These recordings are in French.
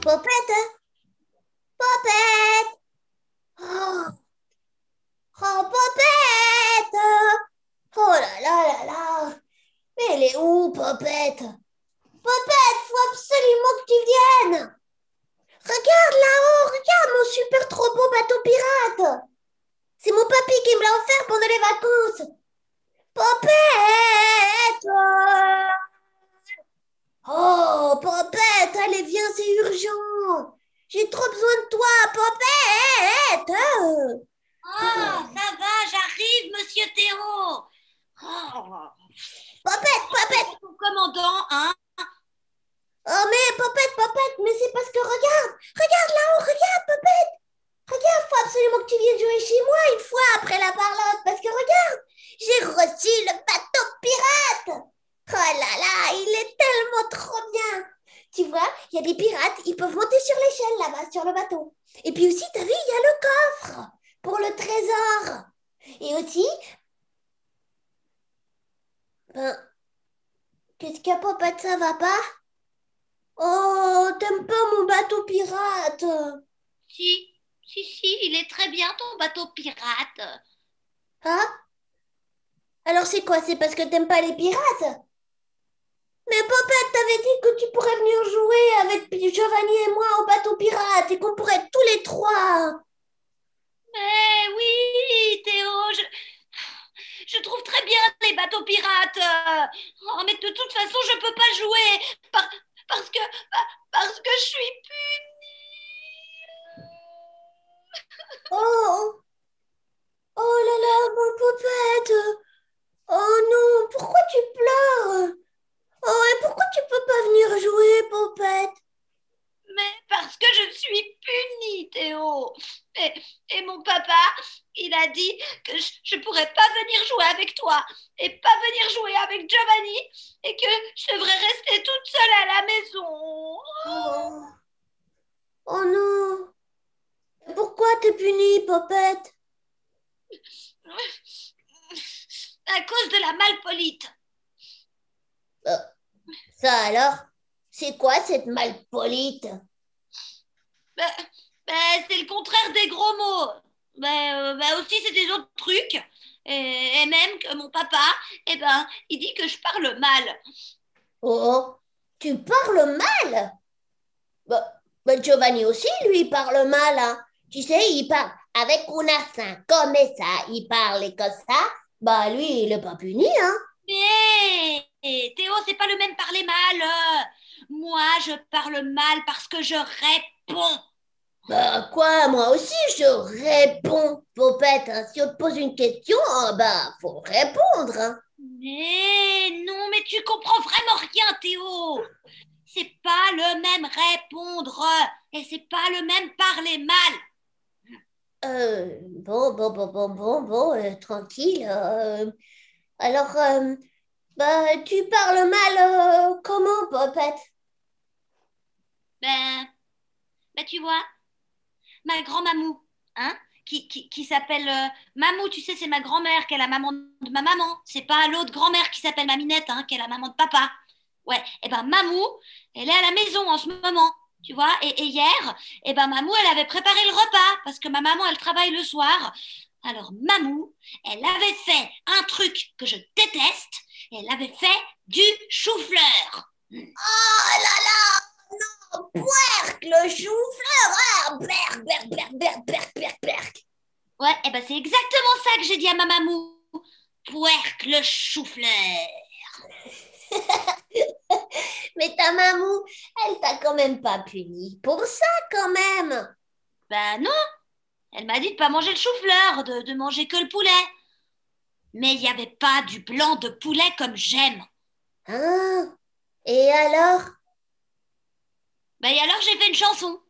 Popette, hein? Popette! Oh, oh, Popette! Oh là là là là! Mais elle est où, Popette? Popette, faut absolument que tu viennes! Regarde là-haut, regarde mon super trop beau bateau pirate! C'est mon papy qui me l'a offert pendant les vacances! Popette! Oh, Popette, allez, viens, c'est urgent! J'ai trop besoin de toi, Popette! Oh, ça va, j'arrive, monsieur Théo. Oh, Popette, Popette! ton commandant, hein? Oh, mais Popette, mais c'est parce que regarde là-haut, regarde, Popette! Regarde, faut absolument que tu viennes jouer chez moi une fois après la parlotte, parce que regarde, j'ai reçu le bateau pirate! Oh là là, il est tellement trop bien! Tu vois, il y a des pirates, ils peuvent monter sur l'échelle là-bas, sur le bateau. Et puis aussi, t'as vu, il y a le coffre pour le trésor. Et aussi, ben, qu'est-ce qu'il y a, Popette, ça va pas? Oh, t'aimes pas mon bateau pirate? Si, il est très bien ton bateau pirate. Hein? Alors c'est quoi? C'est parce que t'aimes pas les pirates? Mais Popette, t'avais dit que tu pourrais venir jouer avec Giovanni et moi au bateau pirate et qu'on pourrait être tous les trois. Mais oui, Théo, je trouve très bien les bateaux pirates. Oh, mais de toute façon, je peux pas jouer par- parce que parce que je suis punie. Oh, oh là là, mon Popette. Oh non, pourquoi tu pleures? Oh, et pourquoi tu peux pas venir jouer, Popette? Mais parce que je suis punie, Théo. Et, et mon papa, il a dit que je pourrais pas venir jouer avec toi et pas venir jouer avec Giovanni et que je devrais rester toute seule à la maison. Oh, oh non. Pourquoi t'es punie, Popette? À cause de la malpolite. Euh, Ça alors, c'est quoi cette malpolite? Ben, c'est le contraire des gros mots. Aussi, c'est des autres trucs. Et même que mon papa, il dit que je parle mal. Oh, tu parles mal? Bah, Giovanni aussi, lui, parle mal, hein. Tu sais, il parle avec un accent comme ça, il parle comme ça. Bah, lui, il est pas puni, hein. Mais Théo, c'est pas le même parler mal. Moi, je parle mal parce que je réponds. Bah, quoi, moi aussi, je réponds, Popette, hein. Si on te pose une question, bah, faut répondre, hein. Mais non, mais tu comprends vraiment rien, Théo. C'est pas le même répondre et c'est pas le même parler mal. Bon, tranquille. Alors, bah, tu parles mal, comment, Popette? Ben, tu vois, ma grand-mamou, hein, qui s'appelle Mamou, tu sais, c'est ma grand-mère, qui est la maman de ma maman. C'est pas l'autre grand-mère qui s'appelle Maminette, hein, qui est la maman de papa. Ouais, et ben Mamou, elle est à la maison en ce moment, tu vois. Et hier, et ben Mamou, elle avait préparé le repas parce que ma maman, elle travaille le soir. Alors Mamou, elle avait fait un truc que je déteste. Elle avait fait du chou-fleur. Oh là là! Non! Puerque, le chou-fleur! Ah, berk. Ouais, et ben c'est exactement ça que j'ai dit à ma mamou. Puerque le chou-fleur. Mais ta mamou, elle t'a quand même pas puni pour ça, quand même. Ben non, elle m'a dit de pas manger le chou-fleur, de manger que le poulet. Mais il n'y avait pas du blanc de poulet comme j'aime. Hein? Et alors? Ben et alors j'ai fait une chanson.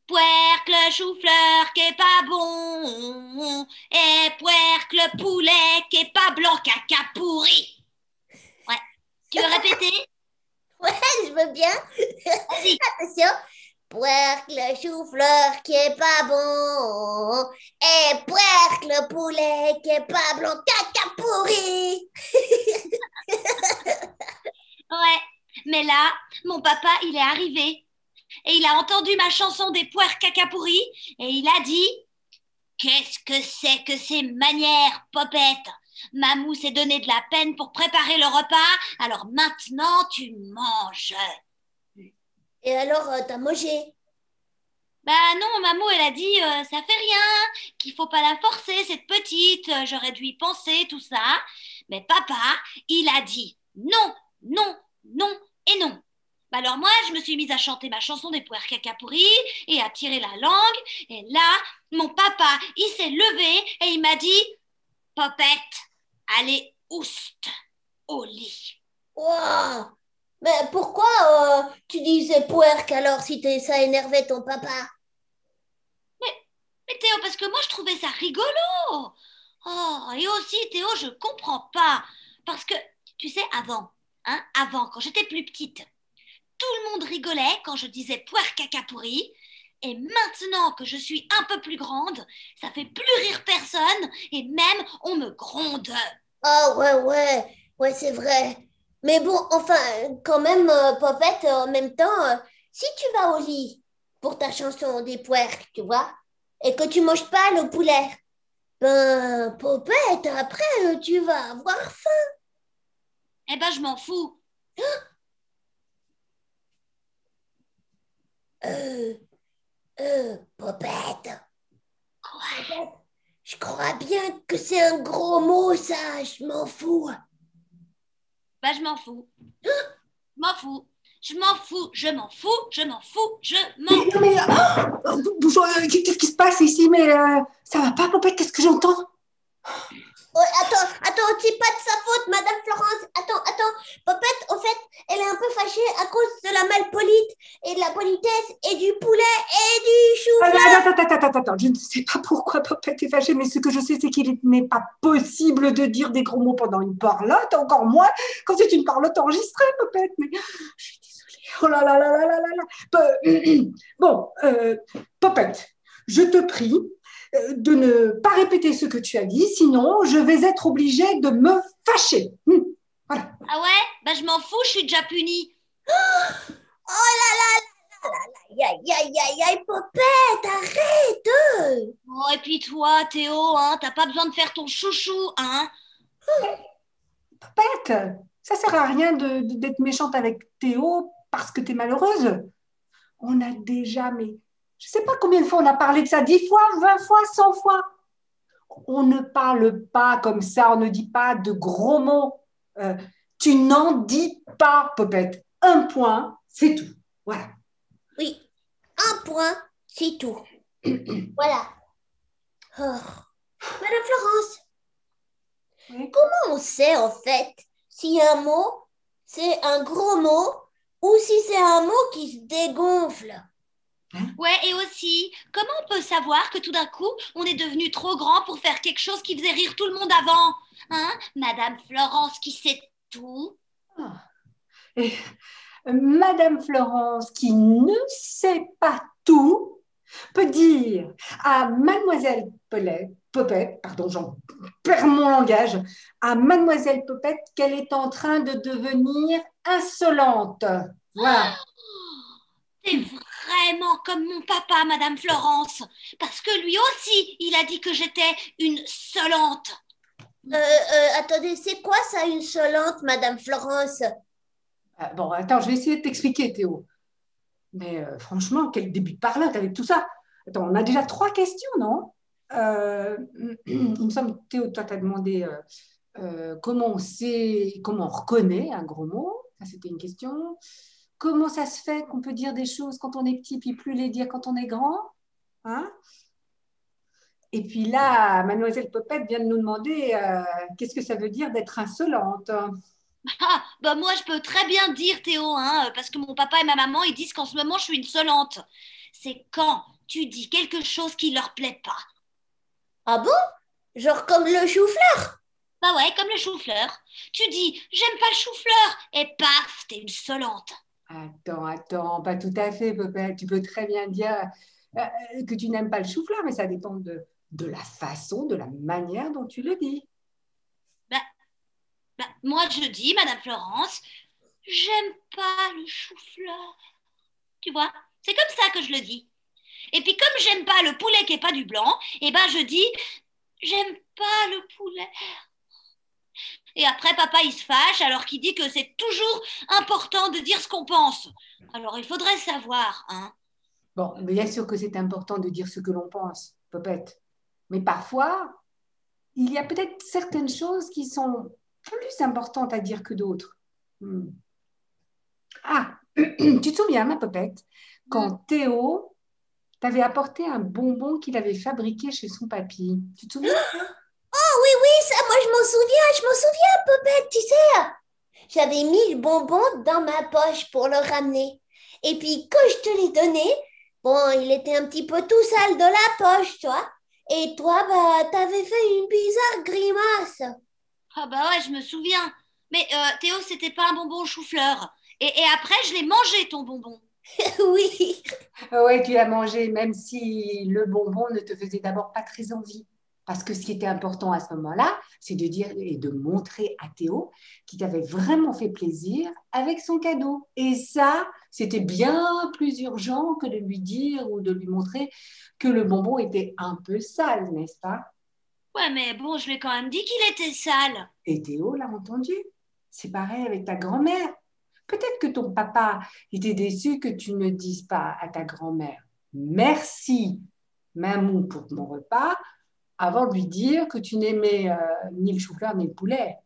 Puerque le chou-fleur qui est pas bon. Et puerque le poulet qui est pas blanc caca pourri. Ouais, tu veux répéter? Ouais, je veux bien. Vas-y. Attention. Puerque, le chou-fleur qui est pas bon. Et puerque, le poulet qui est pas blanc, caca pourri. Ouais, mais là, mon papa, il est arrivé. et il a entendu ma chanson des poires caca pourris et il a dit qu'est-ce que c'est que ces manières, Popette? Mamou s'est donné de la peine pour préparer le repas, alors maintenant tu manges. Et alors, t'as mangé? Bah non, Mamou, elle a dit ça fait rien, qu'il faut pas la forcer, cette petite, j'aurais dû y penser, tout ça. Mais papa, il a dit non, non, non et non. Bah alors moi, je me suis mise à chanter ma chanson des poires caca pourris et à tirer la langue. Et là, mon papa, il s'est levé et il m'a dit Popette, allez, oust, au lit. Wow. Mais pourquoi tu disais puerque alors si ça énervait ton papa? Mais Théo, parce que moi, je trouvais ça rigolo. Oh, et aussi, Théo, je comprends pas. Parce que, tu sais, avant, quand j'étais plus petite, tout le monde rigolait quand je disais poire caca pourri. Et maintenant que je suis un peu plus grande, ça fait plus rire personne et même on me gronde. Ah ouais, ouais, ouais, c'est vrai. Mais bon, enfin, quand même, Popette, en même temps, si tu vas au lit pour ta chanson des puerques, tu vois, et que tu manges pas le poulet, ben, Popette, après, tu vas avoir faim. Eh ben, je m'en fous. Euh, Popette, Quoi? Popette, je crois bien que c'est un gros mot, ça, je m'en fous. Ben, je m'en fous. Je m'en fous. Je m'en fous. Je m'en fous. Je m'en fous. Je Mais, m'en non, mais, bonjour, qu'est-ce qui se passe ici? Mais ça va pas, Popette, qu'est-ce que j'entends? Oh, attends, c'est pas de sa faute, Madame Florence. Attends. Popette, au fait, elle est un peu fâchée à cause de la malpolite et de la politesse et du poulet et du chou-fleur. Attends, je ne sais pas pourquoi Popette est fâchée, mais ce que je sais, c'est qu'il n'est pas possible de dire des gros mots pendant une parlotte, encore moins quand c'est une parlotte enregistrée, Popette. Mais je suis désolée. Oh là là là là là là là. Bon, Popette, je te prie de ne pas répéter ce que tu as dit, sinon je vais être obligée de me fâcher. Voilà. Ah ouais? Ben, je m'en fous. Je suis déjà punie. Oh là là là là là, aïe, Popette, arrête. Oh, et puis toi, Théo, hein, t'as pas besoin de faire ton chouchou, hein? Popette, ça sert à rien d'être méchante avec Théo parce que tu es malheureuse. On a déjà, mais je ne sais pas combien de fois on a parlé de ça, 10 fois, 20 fois, 100 fois. On ne parle pas comme ça, on ne dit pas de gros mots. Euh, Tu n'en dis pas, Popette. Un point, c'est tout. Voilà. Oui, un point, c'est tout. Voilà. Oh. Madame Florence, Oui. comment on sait en fait si un mot, c'est un gros mot ou si c'est un mot qui se dégonfle? Ouais, et aussi, comment on peut savoir que tout d'un coup, on est devenu trop grand pour faire quelque chose qui faisait rire tout le monde avant? Hein? Madame Florence qui sait tout. Ah. Et Madame Florence, qui ne sait pas tout, peut dire à Mademoiselle Popette, pardon, j'en perds mon langage, à Mademoiselle Popette qu'elle est en train de devenir insolente. Voilà. C'est vraiment comme mon papa, Madame Florence, parce que lui aussi, il a dit que j'étais une solente. Attendez, c'est quoi ça, une solente, Madame Florence? Bon, attends, je vais essayer de t'expliquer, Théo. Mais franchement, quel début de parlotte avec tout ça. Attends, on a déjà 3 questions, non? Il me semble, Théo, toi, tu as demandé comment on sait, comment on reconnaît un gros mot. Ça, c'était une question. Comment ça se fait qu'on peut dire des choses quand on est petit, puis plus les dire quand on est grand? Hein? Et puis là, Mademoiselle Popette vient de nous demander qu'est-ce que ça veut dire d'être insolente. Ah, bah moi, je peux très bien dire, Théo, hein, parce que mon papa et ma maman, ils disent qu'en ce moment, je suis une solente. C'est quand tu dis quelque chose qui leur plaît pas. Ah bon? Genre comme le chou-fleur? Bah ouais, comme le chou-fleur. Tu dis, j'aime pas le chou-fleur, et paf, t'es une solente. Attends, pas tout à fait, Popette. Tu peux très bien dire que tu n'aimes pas le chou-fleur, mais ça dépend de la façon, de la manière dont tu le dis. Bah, moi, je dis, Madame Florence, j'aime pas le chou-fleur. Tu vois, C'est comme ça que je le dis. Et puis comme j'aime pas le poulet qui est pas du blanc, eh ben je dis j'aime pas le poulet. Et après papa il se fâche alors qu'il dit que c'est toujours important de dire ce qu'on pense. Alors il faudrait savoir, hein. Bon, bien sûr que c'est important de dire ce que l'on pense, Popette. Mais parfois, il y a peut-être certaines choses qui sont plus importantes à dire que d'autres. Hmm. Ah, tu te souviens, ma Popette, quand Théo t'avait apporté un bonbon qu'il avait fabriqué chez son papy. Tu te souviens? Oh oui, oui, ça, moi je m'en souviens, Popette, tu sais. J'avais mis le bonbon dans ma poche pour le ramener. Et puis quand je te l'ai donné, bon, il était un petit peu tout sale de la poche, toi. Et toi, bah, t'avais fait une bizarre grimace. Ah bah ouais, je me souviens. Mais Théo, c'était pas un bonbon au chou-fleur. Et après, je l'ai mangé, ton bonbon. Oui. Oui, tu l'as mangé, même si le bonbon ne te faisait d'abord pas très envie. Parce que ce qui était important à ce moment-là, c'est de dire et de montrer à Théo qu'il t'avait vraiment fait plaisir avec son cadeau. Et ça, c'était bien plus urgent que de lui dire ou de lui montrer que le bonbon était un peu sale, n'est-ce pas? Ouais, mais bon, je lui ai quand même dit qu'il était sale. Et Théo l'a entendu. C'est pareil avec ta grand-mère. Peut-être que ton papa était déçu que tu ne dises pas à ta grand-mère merci, Mamou, pour mon repas, avant de lui dire que tu n'aimais ni le chou-fleur ni le poulet.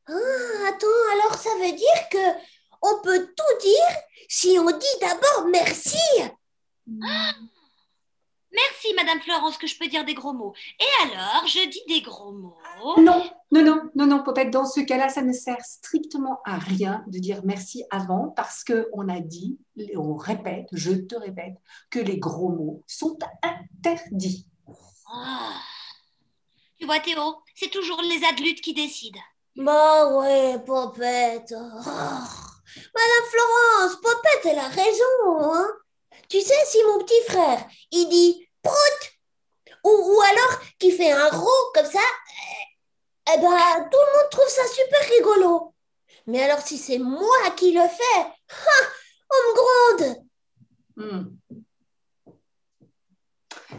Ah, attends, alors ça veut dire que on peut tout dire si on dit d'abord merci. Merci, Madame Florence, que je peux dire des gros mots. Et alors, je dis des gros mots. Non, non, non, non, non, Popette, dans ce cas-là, ça ne sert strictement à rien de dire merci avant parce qu'on a dit, on répète, je te répète, que les gros mots sont interdits. Ah. Tu vois, Théo, c'est toujours les adultes qui décident. Bah ouais, Popette. Oh. Madame Florence, Popette, elle a raison, hein. Tu sais, si mon petit frère, il dit prout, ou alors qu'il fait un rot comme ça, eh ben, tout le monde trouve ça super rigolo. Mais alors, si c'est moi qui le fais, on me gronde. Hmm.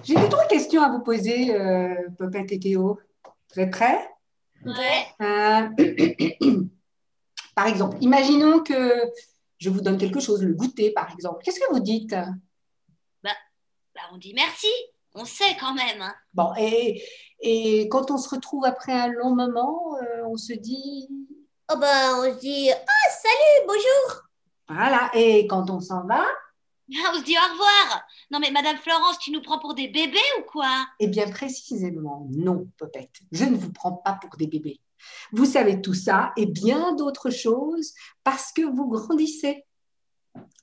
J'ai deux, trois questions à vous poser, Popette et Théo. Vous êtes prêts? Ouais. Par exemple, imaginons que je vous donne quelque chose, le goûter, par exemple. Qu'est-ce que vous dites? Bah, on dit merci. On sait quand même, hein. Bon, et quand on se retrouve après un long moment, on se dit, Oh ben, on se dit, ah, salut, bonjour. voilà, et quand on s'en va, Ah, on se dit au revoir. Non, mais Madame Florence, tu nous prends pour des bébés ou quoi? eh bien précisément, non, Popette, je ne vous prends pas pour des bébés. Vous savez tout ça et bien d'autres choses parce que vous grandissez.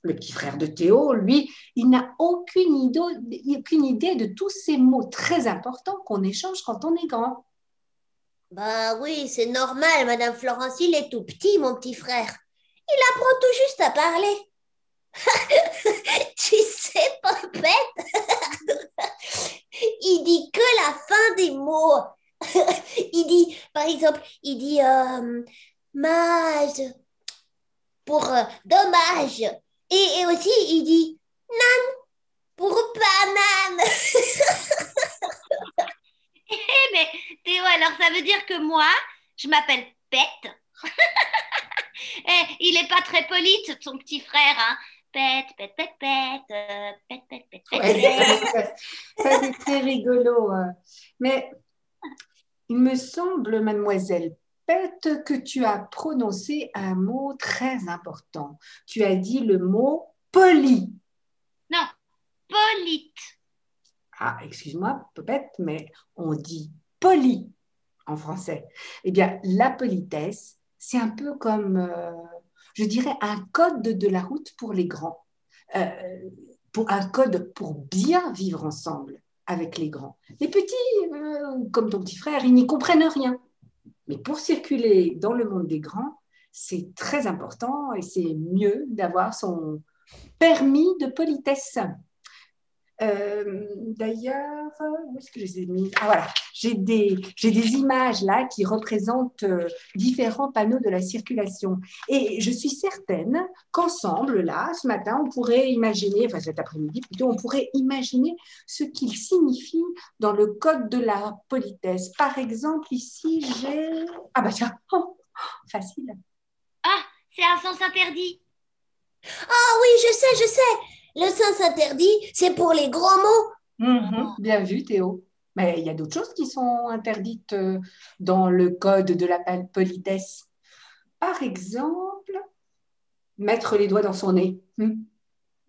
Le petit frère de Théo, lui, il n'a aucune idée de tous ces mots très importants qu'on échange quand on est grand. Bah oui, c'est normal, Madame Florence, il est tout petit, mon petit frère. Il apprend tout juste à parler. Tu sais, Popette, il dit que la fin des mots. Il dit, par exemple, il dit mage pour dommage. Et aussi, il dit pour banane. Eh, mais Théo, alors ça veut dire que moi, je m'appelle Pète. Eh, il est pas très poli, ton petit frère, hein. Pète, pète, pète, pète, pète, pète, pète, pète, Ouais, pète. ça, c'est très rigolo. Mais il me semble, mademoiselle Pette, que tu as prononcé un mot très important. Tu as dit le mot poli. Non, polite. Ah, excuse-moi, peut-être, mais on dit poli en français. Eh bien, la politesse, c'est un peu comme, je dirais, un code de la route pour les grands. Euh, pour un code pour bien vivre ensemble avec les grands. Les petits, comme ton petit frère, ils n'y comprennent rien. Mais pour circuler dans le monde des grands, c'est très important et c'est mieux d'avoir son permis de politesse. D'ailleurs, où est-ce que je les ai mis? Ah voilà, j'ai des images là qui représentent différents panneaux de la circulation. Et je suis certaine qu'ensemble, là, ce matin, on pourrait imaginer, enfin cet après-midi plutôt, on pourrait imaginer ce qu'ils signifient dans le code de la politesse. Par exemple, ici, j'ai... Ah bah tiens, oh, facile. Ah, c'est un sens interdit. Ah oui, je sais. Le sens interdit, c'est pour les gros mots. Bien vu, Théo. Mais il y a d'autres choses qui sont interdites dans le code de la politesse. Par exemple, mettre les doigts dans son nez.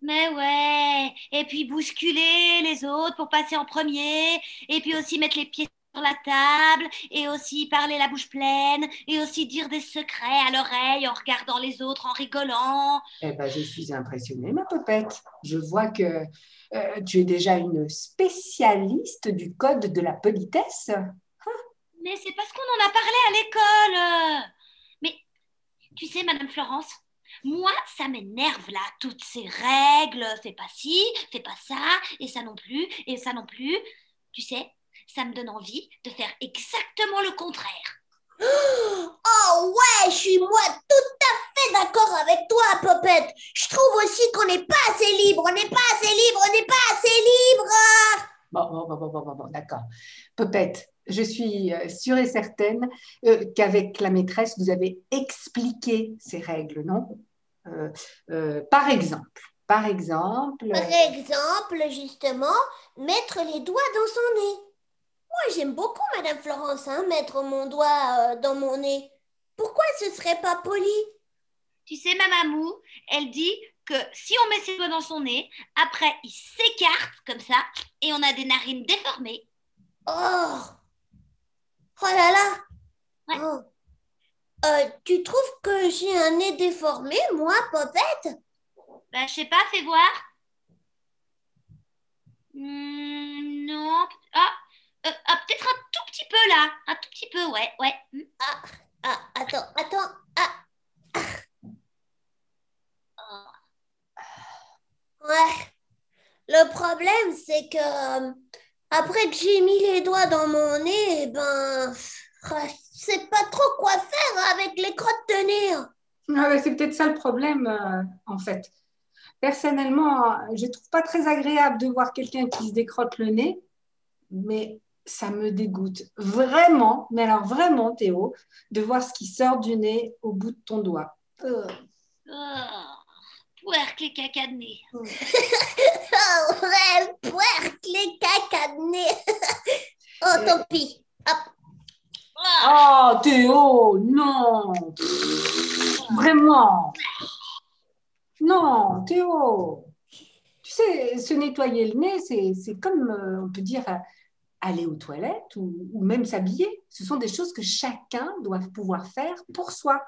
Mais ouais, et puis bousculer les autres pour passer en premier, et puis aussi mettre les pieds sur la table, et aussi parler la bouche pleine, et aussi dire des secrets à l'oreille en regardant les autres, en rigolant. Eh ben, je suis impressionnée, ma popette. Je vois que tu es déjà une spécialiste du code de la politesse. Mais c'est parce qu'on en a parlé à l'école. Mais tu sais, Madame Florence, moi, ça m'énerve là, toutes ces règles. Fais pas ci, fais pas ça, et ça non plus, et ça non plus. Tu sais, ça me donne envie de faire exactement le contraire. Oh ouais, je suis moi tout à fait d'accord avec toi, Popette. Je trouve aussi qu'on n'est pas assez libre, on n'est pas assez libre, on n'est pas assez libre. Bon, d'accord. Popette, je suis sûre et certaine qu'avec la maîtresse, vous avez expliqué ces règles, non? Par exemple, Par exemple, justement, mettre les doigts dans son nez. Moi, j'aime beaucoup Madame Florence, hein, mettre mon doigt dans mon nez. Pourquoi ce serait pas poli? Tu sais, ma mamou, elle dit que si on met ses doigts dans son nez, après, il s'écarte comme ça, et on a des narines déformées. Oh, oh là là. Ouais. Oh. Tu trouves que j'ai un nez déformé, moi, Popette? Bah, je sais pas, fais voir. Non. Peut-être un tout petit peu là. Un tout petit peu, ouais, ouais. Attends. Ah, ouais. Le problème, c'est que après que j'ai mis les doigts dans mon nez, je sais pas trop quoi faire avec les crottes de nez. Ah ouais, c'est peut-être ça le problème, en fait. Personnellement, je ne trouve pas très agréable de voir quelqu'un qui se décrotte le nez, mais ça me dégoûte vraiment, mais alors vraiment, Théo, de voir ce qui sort du nez au bout de ton doigt. Oh, puerque les caca de nez. Oh, ouais, puerque, les caca de nez. Oh, tant pis. Hop. Oh, Théo, non. Vraiment. Non, Théo. Tu sais, se nettoyer le nez, c'est comme, on peut dire, aller aux toilettes ou même s'habiller. Ce sont des choses que chacun doit pouvoir faire pour soi.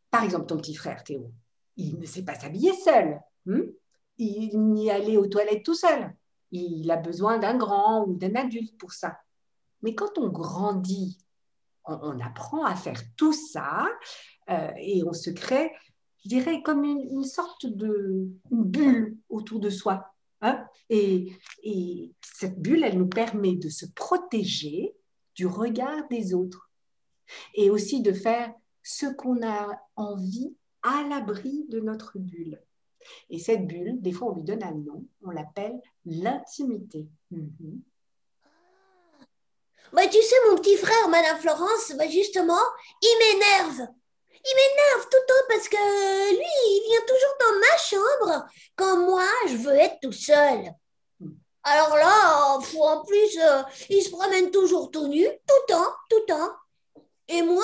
Par exemple, ton petit frère, Théo, il ne sait pas s'habiller seul. Il n'y aller aux toilettes tout seul. Il a besoin d'un grand ou d'un adulte pour ça. Mais quand on grandit, on apprend à faire tout ça et on se crée, je dirais, comme une sorte de une bulle autour de soi. Hein. Et cette bulle, elle nous permet de se protéger du regard des autres et aussi de faire ce qu'on a envie à l'abri de notre bulle. Et cette bulle, des fois, on lui donne un nom, on l'appelle l'intimité. Bah, tu sais, mon petit frère, Madame Florence, bah, justement, il m'énerve. Il m'énerve tout le temps parce que lui, il vient toujours dans ma chambre quand moi, je veux être tout seul. Alors là, en plus, il se promène toujours tout nu, tout le temps. Et moi,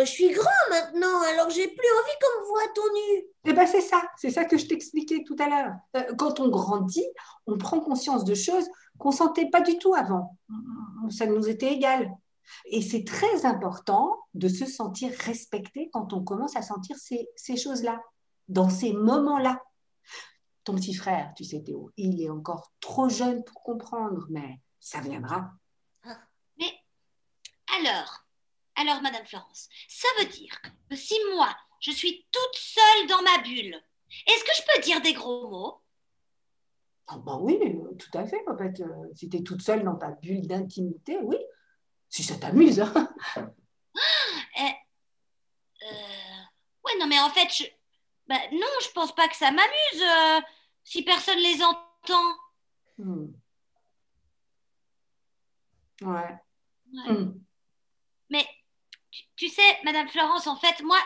je suis grand maintenant, alors j'ai plus envie qu'on me voit tout nu. Eh bien, c'est ça que je t'expliquais tout à l'heure. Quand on grandit, on prend conscience de choses qu'on ne sentait pas du tout avant. Ça nous était égal. Et c'est très important de se sentir respecté quand on commence à sentir ces choses-là, dans ces moments-là. Ton petit frère, tu sais, Théo, il est encore trop jeune pour comprendre, mais ça viendra. Mais alors, Madame Florence, ça veut dire que si moi, je suis toute seule dans ma bulle, est-ce que je peux dire des gros mots? Ah bah oui, tout à fait. En fait, si tu es toute seule dans ta bulle d'intimité, oui, si ça t'amuse. Hein. Eh, ouais, non, mais en fait, bah, non, je pense pas que ça m'amuse si personne les entend. Hmm. Ouais. Ouais. Hmm. Mais tu sais, Madame Florence, en fait, moi,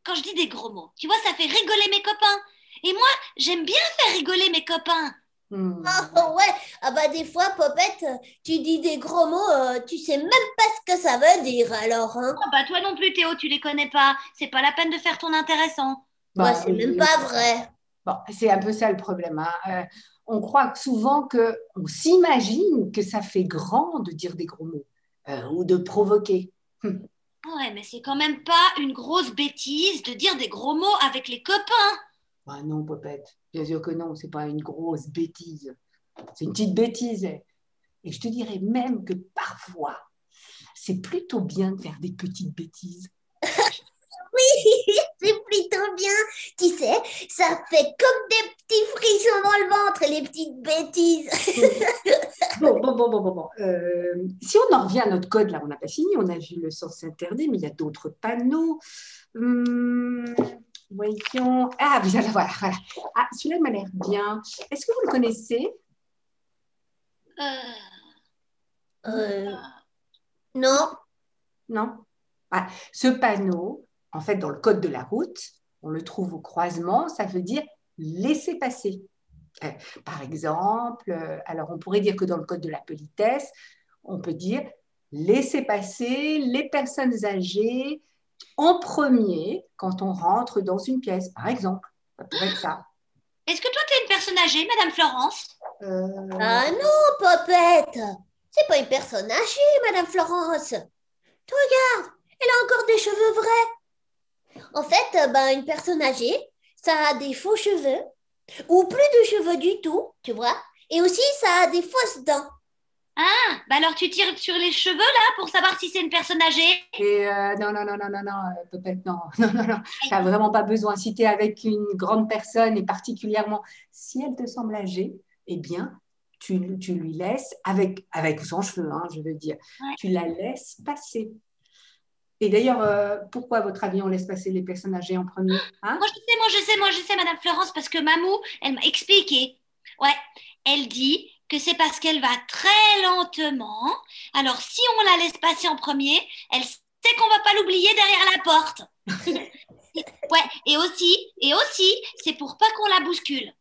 quand je dis des gros mots, tu vois, ça fait rigoler mes copains. Et moi, j'aime bien faire rigoler mes copains. Hmm. Oh, ouais, ah bah des fois, Popette, tu dis des gros mots, tu sais même pas ce que ça veut dire alors, hein. Oh, bah toi non plus, Théo, tu les connais pas. C'est pas la peine de faire ton intéressant. Ouais, Bah c'est même oui. pas vrai. Bon, c'est un peu ça le problème. Hein. On croit souvent qu'on s'imagine que ça fait grand de dire des gros mots ou de provoquer. Hmm. Ouais, mais c'est quand même pas une grosse bêtise de dire des gros mots avec les copains. Ah non, Popette, bien sûr que non, c'est pas une grosse bêtise. C'est une petite bêtise. Et je te dirais même que parfois, c'est plutôt bien de faire des petites bêtises. Oui, c'est plutôt bien. Tu sais, ça fait comme des petits frissons dans le ventre, les petites bêtises. Bon. Si on en revient à notre code, là, on n'a pas fini, on a vu le sens interdit, mais il y a d'autres panneaux. Hum, voyons. Ah, voilà. Ah, celui-là m'a l'air bien. Est-ce que vous le connaissez? Euh, Euh, non. Non? Ah, ce panneau, en fait, dans le code de la route, on le trouve au croisement, ça veut dire laisser passer. Euh, Par exemple, alors on pourrait dire que dans le code de la politesse, on peut dire laisser passer les personnes âgées en premier quand on rentre dans une pièce, par exemple. Ça pourrait être ça. Est-ce que toi, t'es une personne âgée, Madame Florence? Euh, Ah non, Popette. C'est pas une personne âgée, Madame Florence. Tu regardes, elle a encore des cheveux vrais. En fait, ben, une personne âgée, ça a des faux cheveux, ou plus de cheveux du tout, tu vois. Et aussi, ça a des fausses dents. Ah, bah alors tu tires sur les cheveux là pour savoir si c'est une personne âgée? et non, peut-être non, non. Tu n'as vraiment pas besoin. Si tu es avec une grande personne et particulièrement si elle te semble âgée, eh bien, tu lui laisses, avec ou sans cheveux, hein, je veux dire, Ouais. tu la laisses passer. Et d'ailleurs, pourquoi, à votre avis, on laisse passer les personnes âgées en premier? Hein? Moi je sais, Madame Florence, parce que Mamou, elle m'a expliqué. Ouais, elle dit que c'est parce qu'elle va très lentement. Alors si on la laisse passer en premier, elle sait qu'on va pas l'oublier derrière la porte. Ouais, et aussi, c'est pour pas qu'on la bouscule.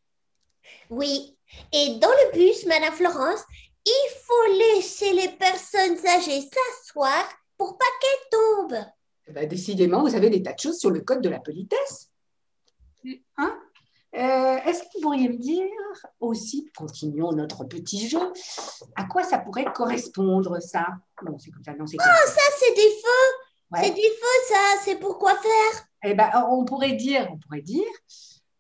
Oui. Et dans le bus, Madame Florence, il faut laisser les personnes âgées s'asseoir pour pas qu'elles tombent. Eh ben, décidément, vous avez des tas de choses sur le code de la politesse. Hein? Est-ce que vous pourriez me dire aussi, continuons notre petit jeu, à quoi ça pourrait correspondre ça? Non, c'est comme ça, non, c'est comme ça. Ça, c'est des feux. C'est Ouais. des feux, ça. C'est pour quoi faire? Eh ben, on pourrait dire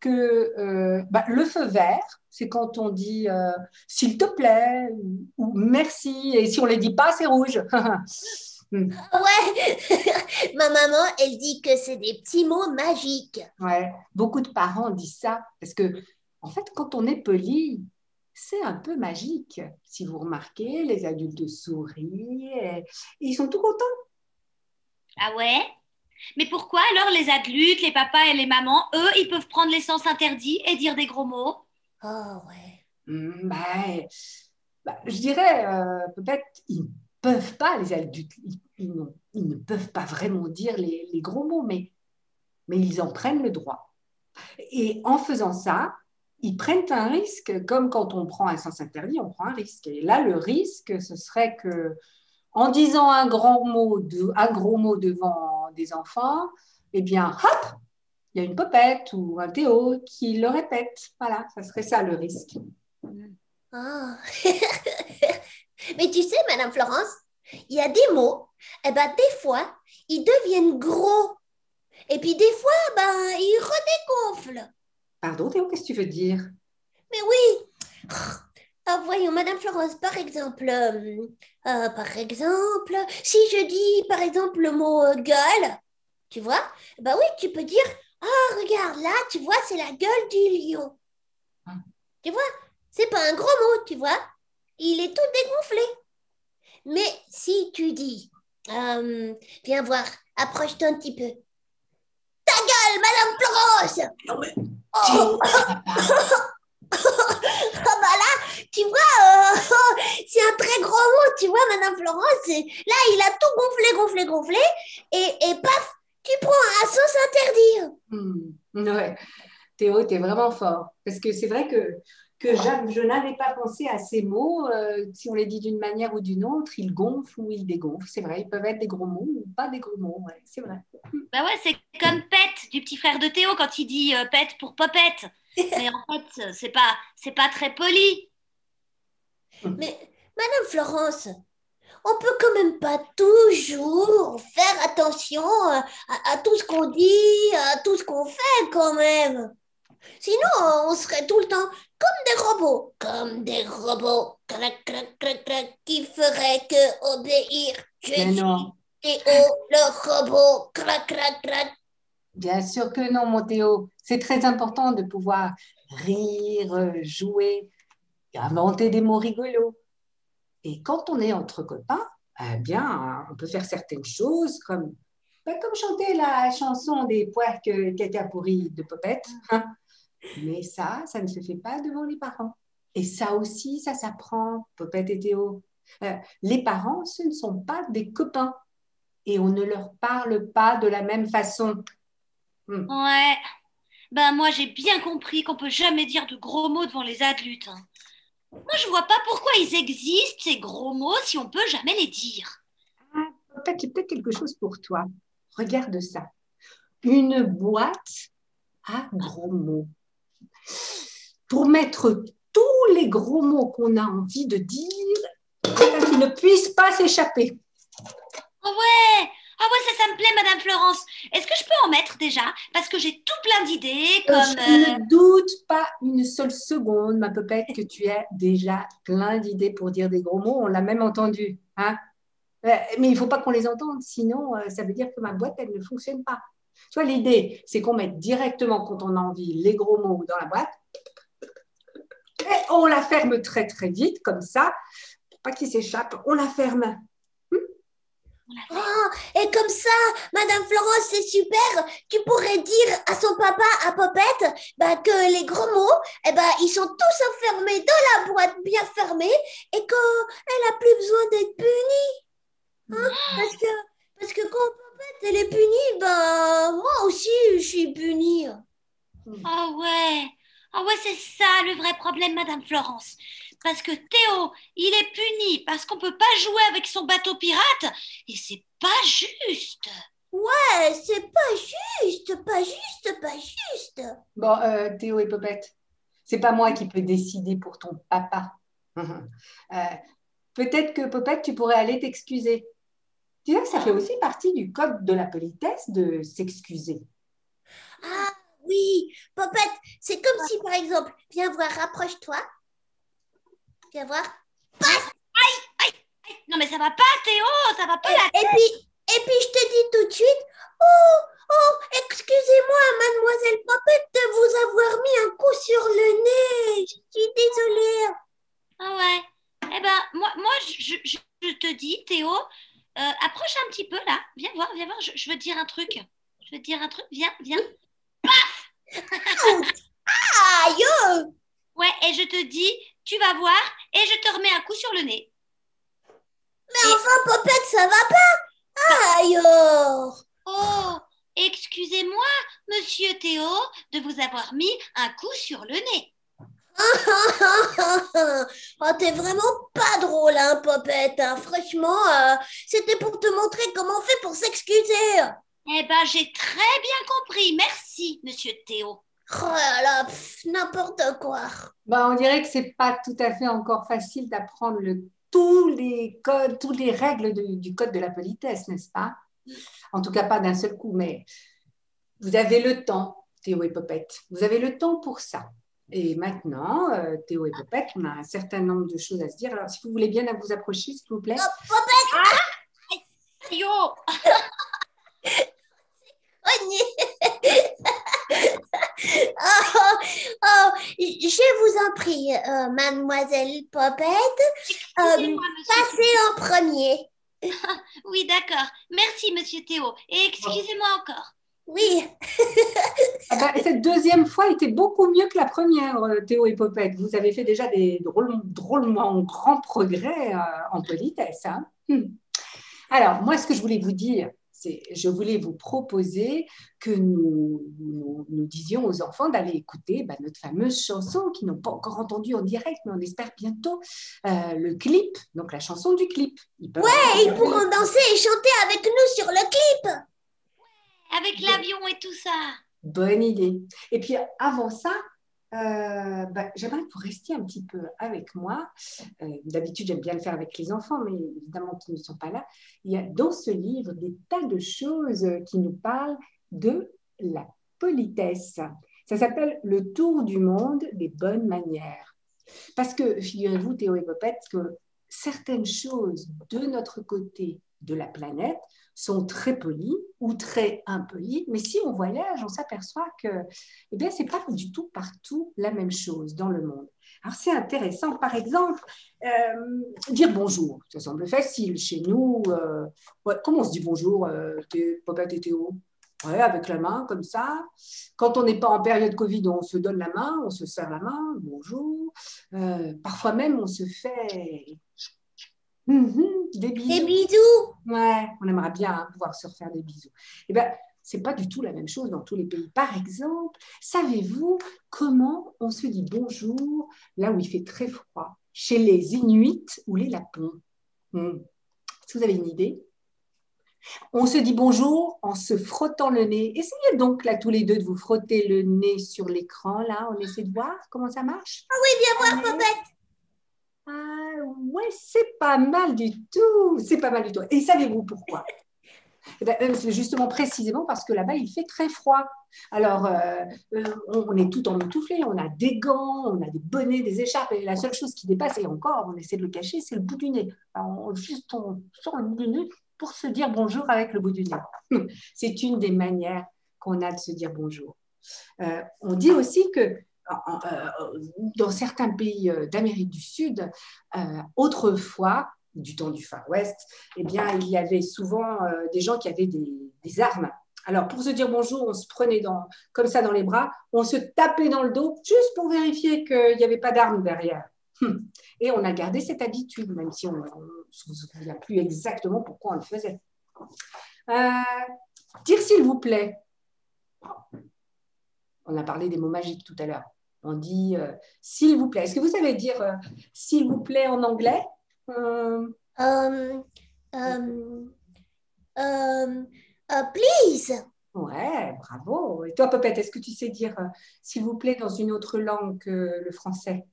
que bah, le feu vert, c'est quand on dit s'il te plaît ou merci, et si on ne le dit pas, c'est rouge. Hmm. Ouais. Ma maman, elle dit que c'est des petits mots magiques. Ouais. Beaucoup de parents disent ça parce que, en fait, quand on est poli, c'est un peu magique. Si vous remarquez, les adultes sourient et ils sont tout contents. Ah ouais? Mais pourquoi alors les adultes, les papas et les mamans, eux, ils peuvent prendre l'essence interdite et dire des gros mots? Oh, ouais. Je dirais, peut-être, ils ne peuvent pas, les adultes, ils ne peuvent pas vraiment dire les gros mots, mais ils en prennent le droit. Et en faisant ça, ils prennent un risque, comme quand on prend un sens interdit, on prend un risque. Et là, le risque, ce serait que, en disant un gros mot devant des enfants, eh bien, hop, il y a une popette ou un Théo qui le répète. Voilà, ça serait ça le risque. Ah. Mais tu sais, Madame Florence, il y a des mots, eh ben, des fois, ils deviennent gros. Et puis des fois, ben, ils redégonflent. Pardon, Théo, qu'est-ce que tu veux dire? Mais oui. Ah, voyons, Madame Florence, par exemple, si je dis, par exemple, le mot gueule, tu vois, ben oui, tu peux dire, ah, regarde, là, tu vois, c'est la gueule du lion. Tu vois? C'est pas un gros mot, tu vois. Il est tout dégonflé. Mais si tu dis, viens voir, approche-toi un petit peu. Ta gueule, Madame Florence! Non, mais Oh, Théo, ça va pas. ah bah là, tu vois, c'est un très gros mot, tu vois, Madame Florence. Là, il a tout gonflé, et paf, tu prends un sauce interdire. Ouais. Théo, tu es vraiment fort. Parce que c'est vrai que je n'avais pas pensé à ces mots. Si on les dit d'une manière ou d'une autre, ils gonflent ou ils dégonflent. C'est vrai, ils peuvent être des gros mots ou pas des gros mots. Ouais, c'est vrai. Bah ouais, c'est comme Pet du petit frère de Théo quand il dit Pet pour Popette. Mais en fait, c'est pas très poli. Mais, Madame Florence, on peut quand même pas toujours faire attention à tout ce qu'on dit, à tout ce qu'on fait quand même. Sinon, on serait tout le temps comme des robots, clac, clac, clac, clac, qui feraient que obéir. Je Mais suis non, Théo, le robot, clac, clac, clac. bien sûr que non, mon Théo. C'est très important de pouvoir rire, jouer, inventer des mots rigolos. Et quand on est entre copains, eh bien, on peut faire certaines choses comme chanter la chanson des poires caca pourri de Popette. Hein. Mais ça ne se fait pas devant les parents. Et ça aussi, ça s'apprend, Popette et Théo. Les parents, ce ne sont pas des copains et on ne leur parle pas de la même façon. Hmm. Ouais. Ben moi, j'ai bien compris qu'on peut jamais dire de gros mots devant les adultes, hein. Moi, je vois pas pourquoi ils existent, ces gros mots, si on peut jamais les dire. Ah, Popette, j'ai peut-être quelque chose pour toi. Regarde ça. Une boîte à gros mots. Pour mettre tous les gros mots qu'on a envie de dire, afin qu'ils ne puissent pas s'échapper. Ah ouais! Ah ouais, ça me plaît, Madame Florence. Est-ce que je peux en mettre déjà? Parce que j'ai tout plein d'idées, comme... Je ne doute pas une seule seconde, ma Popette, que tu as déjà plein d'idées pour dire des gros mots. On l'a même entendu. Hein. Mais il ne faut pas qu'on les entende, sinon ça veut dire que ma boîte, elle ne fonctionne pas. Tu vois, l'idée, c'est qu'on mette directement, quand on a envie, les gros mots dans la boîte et on la ferme très, très vite, comme ça, pour pas qu'ils s'échappent. On la ferme. Oh, et comme ça, Madame Florence, c'est super. Tu pourrais dire à son papa, à Popette, bah, que les gros mots, eh ben, ils sont tous enfermés dans la boîte bien fermée et qu'elle n'a plus besoin d'être punie. Hein? Parce que quand Popette, elle est punie, ben, moi aussi, je suis punie. Ah ouais! Ah ouais, c'est ça le vrai problème, Madame Florence. Parce que Théo, il est puni parce qu'on peut pas jouer avec son bateau pirate et c'est pas juste. Ouais, c'est pas juste, pas juste, pas juste. Bon, Théo et Popette, c'est pas moi qui peux décider pour ton papa. Peut-être que Popette, tu pourrais aller t'excuser. Tu sais que ça fait aussi partie du code de la politesse de s'excuser. Ah oui, Popette, c'est comme si, par exemple, viens voir, rapproche-toi, viens voir. Non mais ça va pas, Théo, ça va pas là. Et puis, je te dis tout de suite, excusez-moi, mademoiselle Popette, de vous avoir mis un coup sur le nez. Je suis désolée. Ah ouais. Eh ben, moi je te dis, Théo, approche un petit peu là. Viens voir, je veux te dire un truc. Je veux te dire un truc, viens. Aïe! Ouais, et je te dis, tu vas voir, et je te remets un coup sur le nez. Mais enfin, Popette, ça va pas. Aïe! Oh, excusez-moi, monsieur Théo, de vous avoir mis un coup sur le nez. Oh, t'es vraiment pas drôle, hein, Popette. Hein. Franchement, c'était pour te montrer comment on fait pour s'excuser. Eh ben, j'ai très bien compris. Merci, monsieur Théo. Oh là là, n'importe quoi. Bah, on dirait que c'est pas tout à fait encore facile d'apprendre tous les codes, toutes les règles du code de la politesse, n'est-ce pas? En tout cas, pas d'un seul coup, mais vous avez le temps, Théo et Popette. Vous avez le temps pour ça. Et maintenant, Théo et Popette, on a un certain nombre de choses à se dire. Alors, si vous voulez bien vous approcher, s'il vous plaît. Oh, Popette! Yo. Je vais vous en prie, mademoiselle Popette. Excusez-moi, monsieur. Passez en premier. Oui, d'accord. Merci, monsieur Théo. Et excusez-moi encore. Oui. Ah ben, cette deuxième fois était beaucoup mieux que la première, Théo et Popette. Vous avez fait déjà des drôlement grands progrès en politesse. Hein. Alors, moi, ce que je voulais vous dire, c'est je voulais vous proposer que nous disions aux enfants d'aller écouter notre fameuse chanson qu'ils n'ont pas encore entendue en direct, mais on espère bientôt le clip, donc la chanson du clip. Ils pourront danser et chanter avec nous sur le clip. Avec l'avion et tout ça. Bonne idée. Et puis, avant ça, j'aimerais que vous restiez un petit peu avec moi. D'habitude, j'aime bien le faire avec les enfants, mais évidemment, qui ne sont pas là. Il y a dans ce livre des tas de choses qui nous parlent de la politesse. Ça s'appelle Le tour du monde des bonnes manières. Parce que, figurez-vous, Théo et Popette, que certaines choses de notre côté de la planète sont très polies ou très impolies, mais si on voyage, on s'aperçoit que ce n'est pas du tout partout la même chose dans le monde. Alors, c'est intéressant, par exemple, dire bonjour. Ça semble facile chez nous. Comment on se dit bonjour, Popette et Théo? Ouais, avec la main, comme ça. Quand on n'est pas en période Covid, on se donne la main, on se serre la main, bonjour. Parfois même, on se fait des bisous. Des bisous. Ouais, on aimerait bien pouvoir se refaire des bisous. Eh bien, ce n'est pas du tout la même chose dans tous les pays. Par exemple, savez-vous comment on se dit bonjour là où il fait très froid, chez les Inuits ou les Lapons? Est-ce que vous avez une idée? On se dit bonjour en se frottant le nez. Essayez donc là tous les deux de vous frotter le nez sur l'écran. Là, on essaie de voir comment ça marche. Ah oui, viens voir, Popette. Ah ouais, c'est pas mal du tout. C'est pas mal du tout. Et savez-vous pourquoi? C'est justement précisément parce que là-bas, il fait très froid. Alors, on est tout emmitouflé, on a des gants, on a des bonnets, des écharpes, et la seule chose qui dépasse, et encore, on essaie de le cacher, c'est le bout du nez. Alors, on sort le bout du nez pour se dire bonjour avec le bout du nez. C'est une des manières qu'on a de se dire bonjour. On dit aussi que dans certains pays d'Amérique du Sud, autrefois, du temps du Far West, il y avait souvent des gens qui avaient des armes. Alors, pour se dire bonjour, on se prenait comme ça dans les bras, on se tapait dans le dos juste pour vérifier qu'il n'y avait pas d'armes derrière. Et on a gardé cette habitude, même si on ne se souvient plus exactement pourquoi on le faisait. Dire s'il vous plaît. On a parlé des mots magiques tout à l'heure. On dit s'il vous plaît. Est-ce que vous savez dire s'il vous plaît en anglais? Please. Ouais, bravo. Et toi, Popette, est-ce que tu sais dire s'il vous plaît dans une autre langue que le français?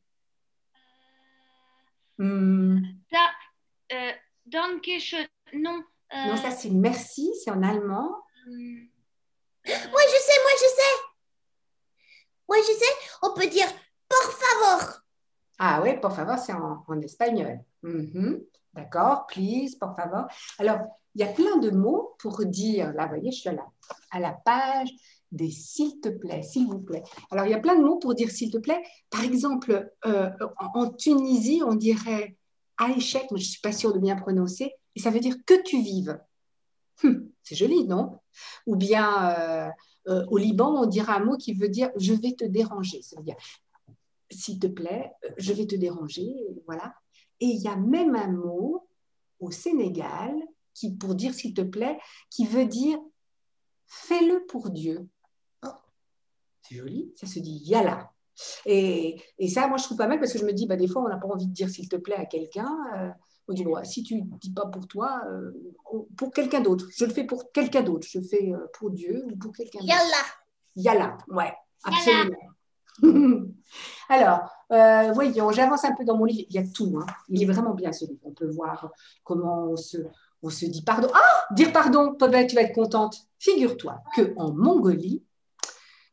Danke schön. Non. Non, ça c'est merci, c'est en allemand. Moi, je sais. On peut dire por favor. Ah oui, por favor, c'est en espagnol. D'accord, please, por favor. Alors, il y a plein de mots pour dire, là, vous voyez, je suis à la page des s'il te plaît, s'il vous plaît. Alors, il y a plein de mots pour dire s'il te plaît. Par exemple, en Tunisie, on dirait Aïchek, mais je ne suis pas sûre de bien prononcer, et ça veut dire que tu vives. C'est joli, non? Ou bien au Liban, on dira un mot qui veut dire je vais te déranger. Ça veut dire s'il te plaît, je vais te déranger, voilà. Et il y a même un mot au Sénégal pour dire s'il te plaît, qui veut dire fais-le pour Dieu. C'est joli, ça se dit yalla. Et ça, moi, je trouve pas mal parce que je me dis, des fois, on n'a pas envie de dire s'il te plaît à quelqu'un. On dit, si tu ne dis pas pour toi, pour quelqu'un d'autre. Je le fais pour quelqu'un d'autre. Je le fais pour Dieu ou pour quelqu'un d'autre. Yalla. Yalla, ouais, absolument. Alors, voyons, j'avance un peu dans mon livre. Il y a tout. Hein. Il est vraiment bien ce livre. On peut voir comment on se dit pardon. Ah, dire pardon, Popette, tu vas être contente. Figure-toi qu'en Mongolie,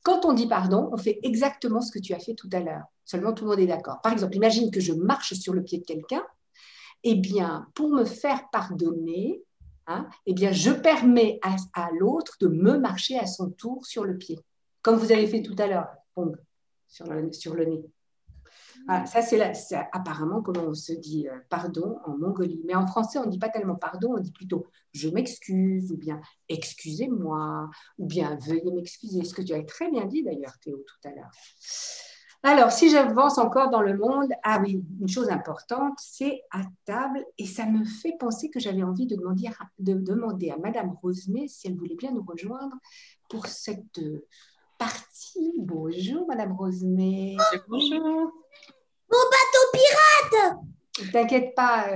quand on dit pardon, on fait exactement ce que tu as fait tout à l'heure. Seulement, tout le monde est d'accord. Par exemple, imagine que je marche sur le pied de quelqu'un. Eh bien, pour me faire pardonner, je permets à l'autre de me marcher à son tour sur le pied. Comme vous avez fait tout à l'heure, sur le nez. Ah, ça, c'est apparemment comment on se dit pardon en Mongolie. Mais en français, on ne dit pas tellement pardon, on dit plutôt je m'excuse, ou bien excusez-moi, ou bien veuillez m'excuser. Ce que tu as très bien dit d'ailleurs, Théo, tout à l'heure. Alors, si j'avance encore dans le monde, ah oui, une chose importante, c'est à table, et ça me fait penser que j'avais envie de demander à Madame Rosemet si elle voulait bien nous rejoindre pour cette partie. Bonjour, Madame Rosemet. Bonjour. Mon bateau pirate! Ne t'inquiète pas,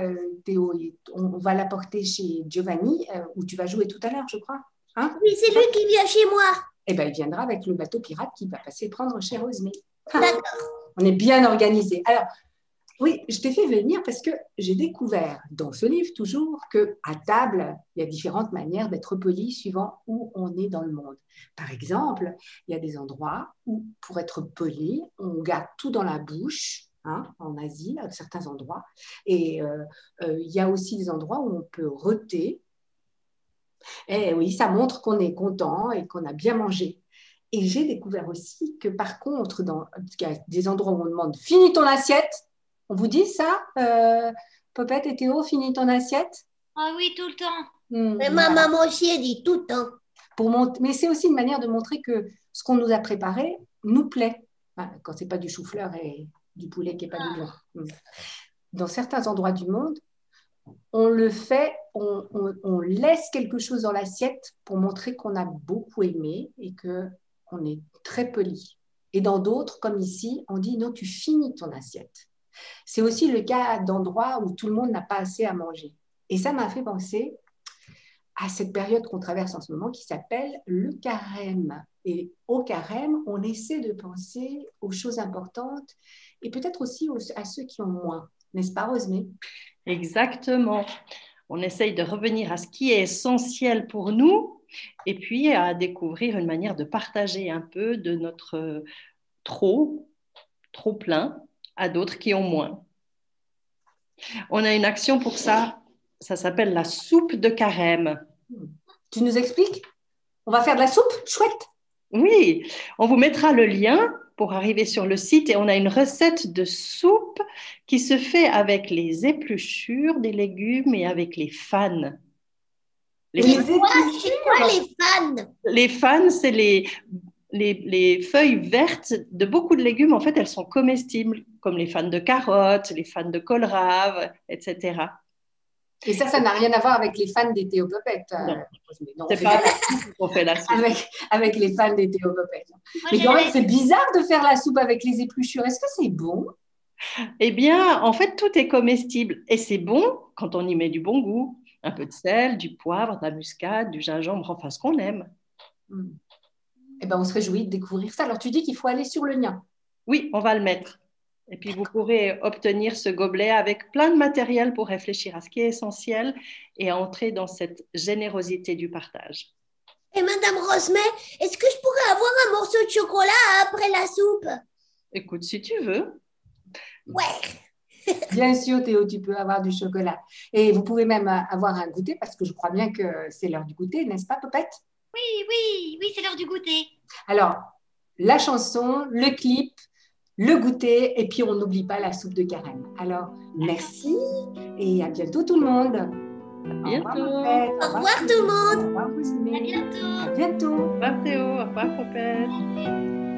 Théo, on va l'apporter chez Giovanni, où tu vas jouer tout à l'heure, je crois. Hein? Oui, c'est lui qui vient chez moi. Eh bien, il viendra avec le bateau pirate qui va passer prendre chez Rosemet. D'accord. On est bien organisé. Alors, oui, je t'ai fait venir parce que j'ai découvert dans ce livre toujours qu'à table, il y a différentes manières d'être poli suivant où on est dans le monde. Par exemple, il y a des endroits où, pour être poli, on garde tout dans la bouche, hein, en Asie, à certains endroits. Et il y a aussi des endroits où on peut rôter. Et oui, ça montre qu'on est content et qu'on a bien mangé. Et j'ai découvert aussi que par contre, il y a des endroits où on demande « Finis ton assiette ». On vous dit ça, Popette et Théo, finis ton assiette? Ah oui, tout le temps. Et ma maman aussi, elle dit tout le temps. Mais c'est aussi une manière de montrer que ce qu'on nous a préparé nous plaît. Quand ce n'est pas du chou-fleur et du poulet qui n'est pas dedans. Dans certains endroits du monde, on le fait, on laisse quelque chose dans l'assiette pour montrer qu'on a beaucoup aimé et qu'on est très poli. Et dans d'autres, comme ici, on dit non, tu finis ton assiette. C'est aussi le cas d'endroits où tout le monde n'a pas assez à manger. Et ça m'a fait penser à cette période qu'on traverse en ce moment qui s'appelle le carême. Et au carême, on essaie de penser aux choses importantes et peut-être aussi à ceux qui ont moins. N'est-ce pas, Rosemée? Exactement. On essaye de revenir à ce qui est essentiel pour nous et puis à découvrir une manière de partager un peu de notre trop plein à d'autres qui ont moins. On a une action pour ça, ça s'appelle la soupe de carême. Tu nous expliques? On va faire de la soupe? Chouette! Oui, on vous mettra le lien pour arriver sur le site et on a une recette de soupe qui se fait avec les épluchures des légumes et avec les fanes. C'est quoi les fanes? Les fanes, c'est les feuilles vertes de beaucoup de légumes. En fait, elles sont comestibles, comme les fanes de carottes, les fanes de kohlrabi, etc. Et ça n'a rien à voir avec les fans des Théopopettes. Non, c'est pas qu'on fait la soupe. Avec les fans des Théopopettes. Mais quand même, c'est bizarre de faire la soupe avec les épluchures. Est-ce que c'est bon? Eh bien, en fait, tout est comestible. Et c'est bon quand on y met du bon goût. Un peu de sel, du poivre, de la muscade, du gingembre, enfin ce qu'on aime. Eh ben, on se réjouit de découvrir ça. Alors, tu dis qu'il faut aller sur le lien. Oui, on va le mettre. Et puis, vous pourrez obtenir ce gobelet avec plein de matériel pour réfléchir à ce qui est essentiel et à entrer dans cette générosité du partage. Et Madame Rosemet, est-ce que je pourrais avoir un morceau de chocolat après la soupe? Écoute, si tu veux. Ouais. Bien sûr, Théo, tu peux avoir du chocolat. Et vous pouvez même avoir un goûter parce que je crois bien que c'est l'heure du goûter, n'est-ce pas, Popette? Oui, c'est l'heure du goûter. Alors, la chanson, le clip, le goûter, et puis on n'oublie pas la soupe de carême. Alors, merci et à bientôt tout le monde. À bientôt. Au revoir tout le monde. Au revoir, Rosemée. À bientôt. À bientôt. Au revoir Théo, au revoir Popette.